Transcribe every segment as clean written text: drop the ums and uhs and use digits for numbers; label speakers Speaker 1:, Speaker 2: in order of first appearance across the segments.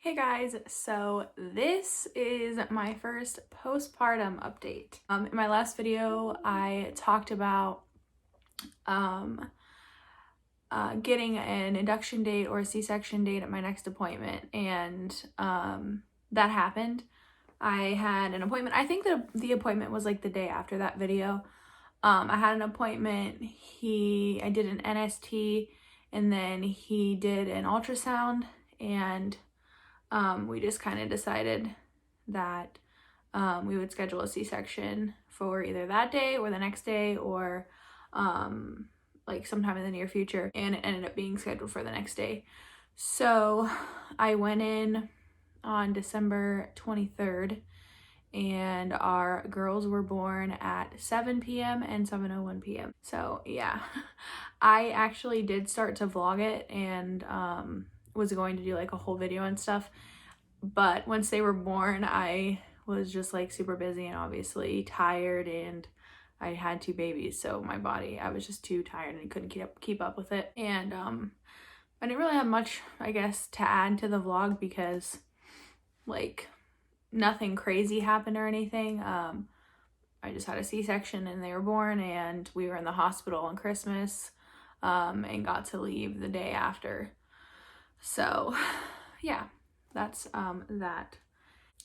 Speaker 1: Hey guys, so this is my first postpartum update. In my last video, I talked about getting an induction date or a C-section date at my next appointment, and that happened. I had an appointment. I think the appointment was like the day after that video. I had an appointment. I did an NST, and then he did an ultrasound, and we just kind of decided that we would schedule a C-section for either that day or the next day or like sometime in the near future, and it ended up being scheduled for the next day. So I went in on December 23rd, and our girls were born at 7 p.m. and 7:01 p.m. So yeah, I actually did start to vlog it and was going to do like a whole video and stuff, but once they were born I was just like super busy and obviously tired, and I had two babies, so I was just too tired and couldn't keep up with it. And I didn't really have much, I guess, to add to the vlog because like nothing crazy happened or anything. I just had a C-section and they were born, and we were in the hospital on Christmas and got to leave the day after. So yeah, that's that.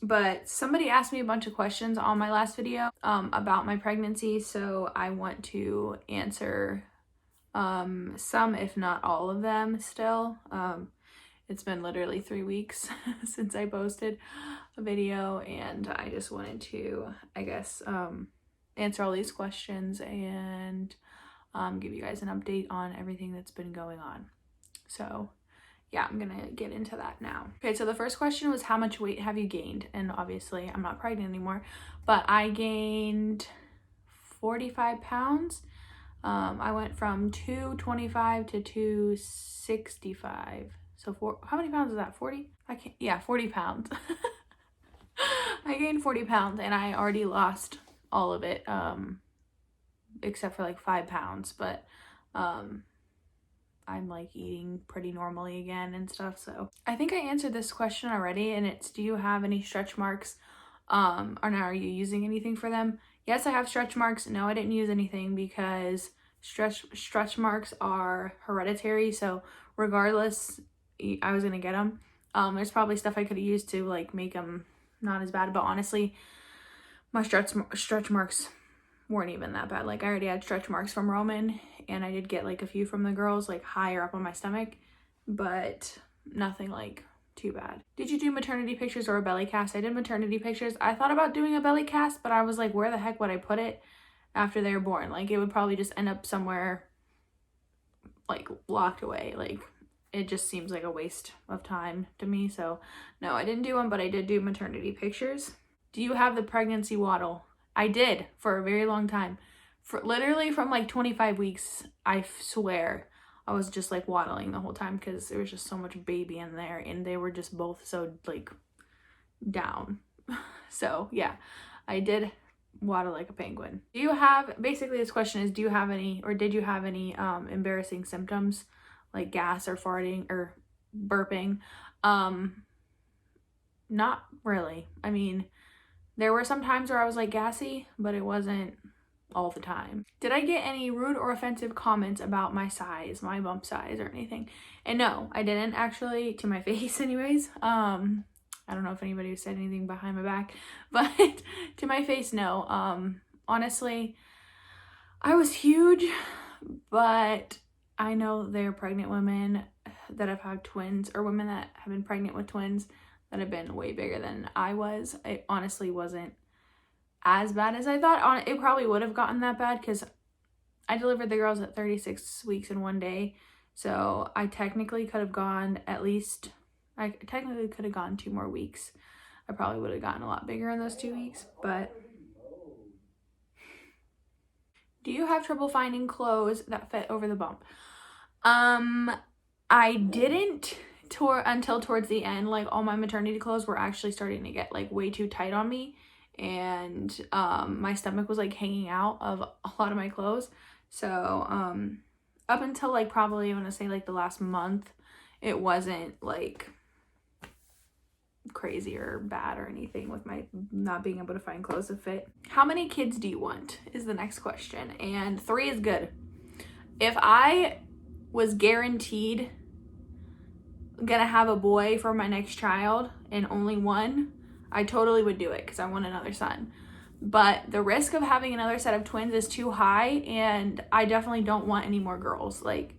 Speaker 1: But somebody asked me a bunch of questions on my last video about my pregnancy, so I want to answer some, if not all of them still. It's been literally 3 weeks since I posted a video, and I just wanted to, I guess, answer all these questions and give you guys an update on everything that's been going on. So yeah, I'm gonna get into that now. Okay, so the first question was, how much weight have you gained? And obviously I'm not pregnant anymore, but I gained 45 pounds. I went from 225 to 265. So how many pounds is that? 40? 40 pounds. I gained 40 pounds and I already lost all of it, except for like 5 pounds, but I'm like eating pretty normally again and stuff. So I think I answered this question already, and it's, do you have any stretch marks? Or now, are you using anything for them? Yes, I have stretch marks. No, I didn't use anything because stretch marks are hereditary. So regardless, I was gonna get them. There's probably stuff I could have used to like make them not as bad, but honestly, my stretch marks weren't even that bad. Like I already had stretch marks from Roman, and I did get like a few from the girls, like higher up on my stomach, but nothing like too bad. Did you do maternity pictures or a belly cast? I did maternity pictures. I thought about doing a belly cast, but I was like, where the heck would I put it after they were born? Like it would probably just end up somewhere like locked away. Like it just seems like a waste of time to me. So no, I didn't do one, but I did do maternity pictures. Do you have the pregnancy waddle? I did for a very long time. For literally from like 25 weeks, I swear I was just like waddling the whole time because there was just so much baby in there, and they were just both so like down. So yeah, I did waddle like a penguin. Do you have, basically this question is, do you have any, or did you have any embarrassing symptoms like gas or farting or burping? Not really. I mean, there were some times where I was like gassy, but it wasn't all the time. Did I get any rude or offensive comments about my size, my bump size, or anything? And no, I didn't actually, to my face anyways. I don't know if anybody said anything behind my back, but to my face, no. Honestly, I was huge, but I know there are pregnant women that have had twins, or women that have been pregnant with twins that have been way bigger than I was. It honestly wasn't as bad as I thought. It probably would have gotten that bad because I delivered the girls at 36 weeks in one day. So I technically could have gone 2 more weeks. I probably would have gotten a lot bigger in those 2 weeks, but do you have trouble finding clothes that fit over the bump? I didn't until towards the end. Like all my maternity clothes were actually starting to get like way too tight on me, and my stomach was like hanging out of a lot of my clothes. So up until like probably, I want to say like the last month, it wasn't like crazy or bad or anything with my not being able to find clothes that fit. How many kids do you want is the next question, and 3 is good. If I was guaranteed gonna have a boy for my next child and only one, I totally would do it because I want another son. But the risk of having another set of twins is too high, and I definitely don't want any more girls. Like,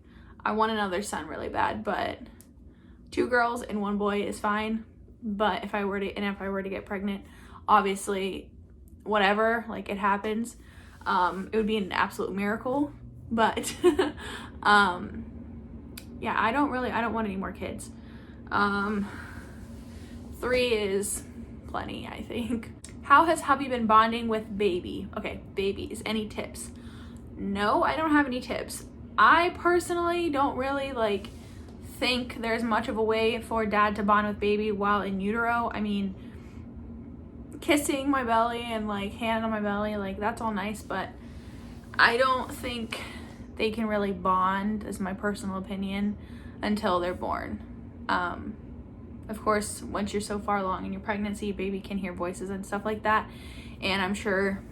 Speaker 1: I want another son really bad, but 2 girls and 1 boy is fine. But if I were to get pregnant, obviously, whatever, like, it happens. It would be an absolute miracle. But yeah, I don't want any more kids. 3 is plenty, I think. How has hubby been bonding with baby? Okay, babies. Any tips? No, I don't have any tips. I personally don't really think there's much of a way for dad to bond with baby while in utero. I mean, kissing my belly and hand on my belly, that's all nice, but I don't think they can really bond, is my personal opinion, until they're born. Of course, once you're so far along in your pregnancy, baby can hear voices and stuff like that, and I'm sure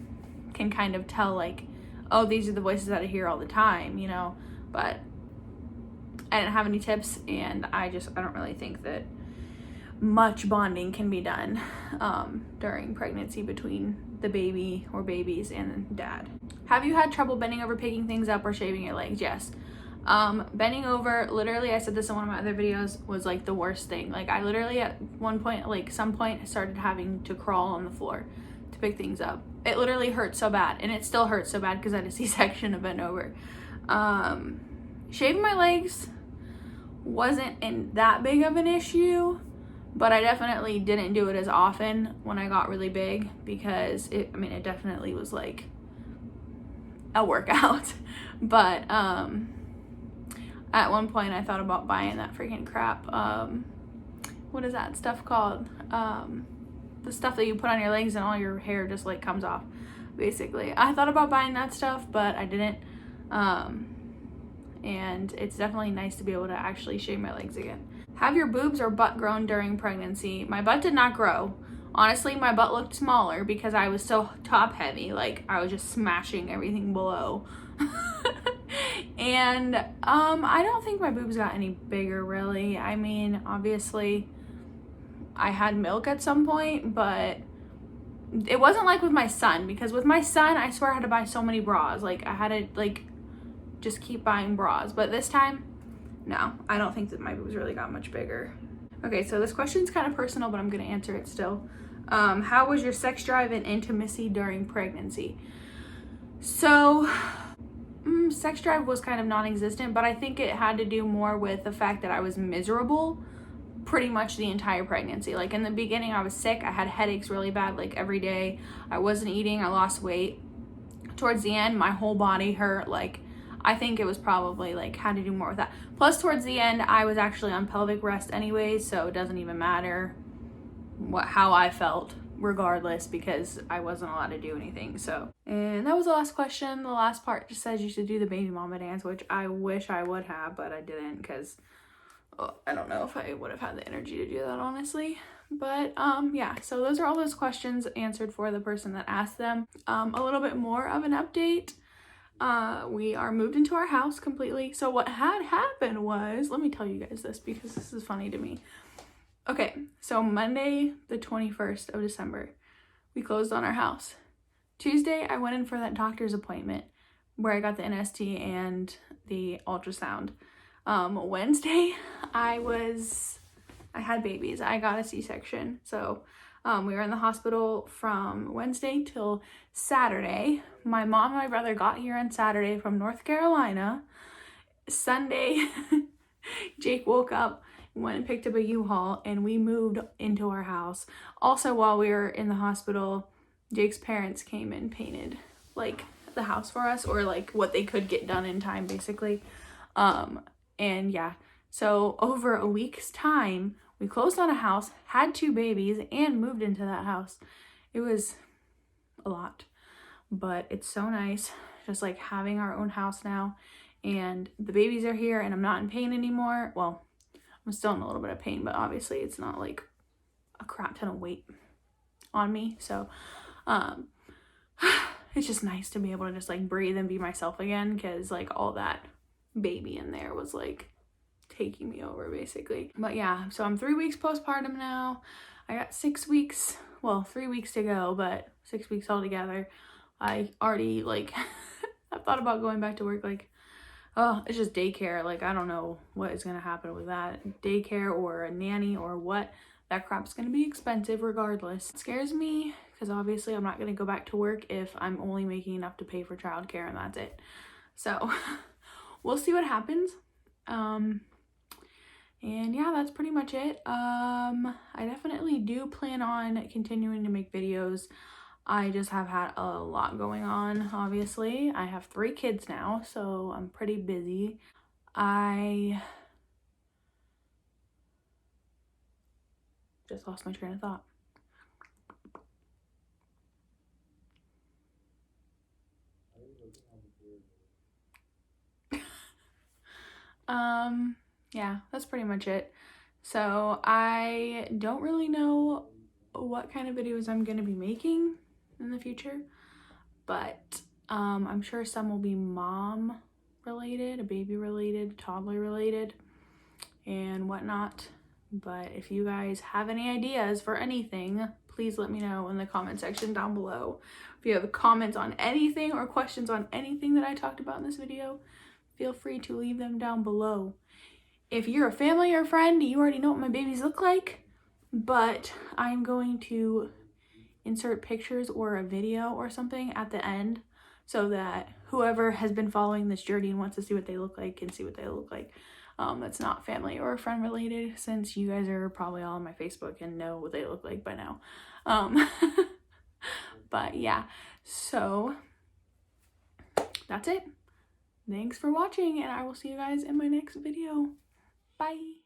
Speaker 1: can kind of tell oh, these are the voices that I hear all the time, but I didn't have any tips, and I don't really think that much bonding can be done during pregnancy between the baby or babies and dad. Have you had trouble bending over, picking things up, or shaving your legs? Yes. Bending over, literally, I said this in one of my other videos, was the worst thing. I literally at one point, some point, started having to crawl on the floor to pick things up. It literally hurt so bad, and it still hurts so bad because I had a C-section to bend over. Shaving my legs wasn't that big of an issue, but I definitely didn't do it as often when I got really big, because it definitely was a workout. But at one point I thought about buying that freaking crap, what is that stuff called, the stuff that you put on your legs and all your hair just comes off, basically. I thought about buying that stuff, but I didn't. And it's definitely nice to be able to actually shave my legs again. Have your boobs or butt grown during pregnancy? My butt did not grow. Honestly, my butt looked smaller because I was so top heavy. I was just smashing everything below. And I don't think my boobs got any bigger, really. I mean, obviously I had milk at some point, but it wasn't like with my son, because with my son, I swear I had to buy so many bras. I had to just keep buying bras. But this time, no, I don't think that my boobs really got much bigger. Okay, so this question's kind of personal, but I'm gonna answer it still. How was your sex drive and intimacy during pregnancy? So, sex drive was kind of non-existent, but I think it had to do more with the fact that I was miserable pretty much the entire pregnancy. In the beginning, I was sick. I had headaches really bad, every day. I wasn't eating. I lost weight. Towards the end, my whole body hurt. I think it was probably had to do more with that. Plus, towards the end, I was actually on pelvic rest anyway, so it doesn't even matter how I felt regardless, because I wasn't allowed to do anything. So, and that was the last question. The last part just says you should do the baby mama dance, which I wish I would have, but I didn't, because I don't know if I would have had the energy to do that, honestly. But yeah, so those are all those questions answered for the person that asked them. A little bit more of an update. We are moved into our house completely. So what had happened was, let me tell you guys this because this is funny to me. Okay, so Monday the 21st of December, we closed on our house. Tuesday, I went in for that doctor's appointment where I got the NST and the ultrasound. Wednesday, I had babies. I got a C-section. So we were in the hospital from Wednesday till Saturday. My mom and my brother got here on Saturday from North Carolina. Sunday, Jake woke up, went and picked up a U-Haul, and we moved into our house. Also, while we were in the hospital, Jake's parents came and painted the house for us, or what they could get done in time, basically. And yeah, so over a week's time, we closed on a house, had 2 babies, and moved into that house. It was a lot, but it's so nice just having our own house now, and the babies are here, and I'm not in pain anymore. Well, I'm still in a little bit of pain, but obviously it's not a crap ton of weight on me. So it's just nice to be able to just like breathe and be myself again, because like all that baby in there was like taking me over basically. But yeah, so I'm 3 weeks postpartum now. I got 6 weeks, well, 3 weeks to go, but 6 weeks altogether. I already like I've thought about going back to work. Like, oh, it's just daycare. Like, I don't know what is gonna happen with that daycare or a nanny or what. That crap's gonna be expensive regardless. It scares me because obviously I'm not gonna go back to work if I'm only making enough to pay for childcare and that's it. So we'll see what happens. And yeah, that's pretty much it. I definitely do plan on continuing to make videos. I just have had a lot going on, obviously. I have 3 kids now, so I'm pretty busy. I just lost my train of thought. Yeah, that's pretty much it. So I don't really know what kind of videos I'm going to be making in the future, but I'm sure some will be mom related, baby related, toddler related, and whatnot. But if you guys have any ideas for anything, please let me know in the comment section down below. If you have comments on anything or questions on anything that I talked about in this video, feel free to leave them down below. If you're a family or friend, you already know what my babies look like, but I'm going to insert pictures or a video or something at the end so that whoever has been following this journey and wants to see what they look like can see what they look like. That's not family or friend related, since you guys are probably all on my Facebook and know what they look like by now. But yeah, so that's it. Thanks for watching, and I will see you guys in my next video. Bye.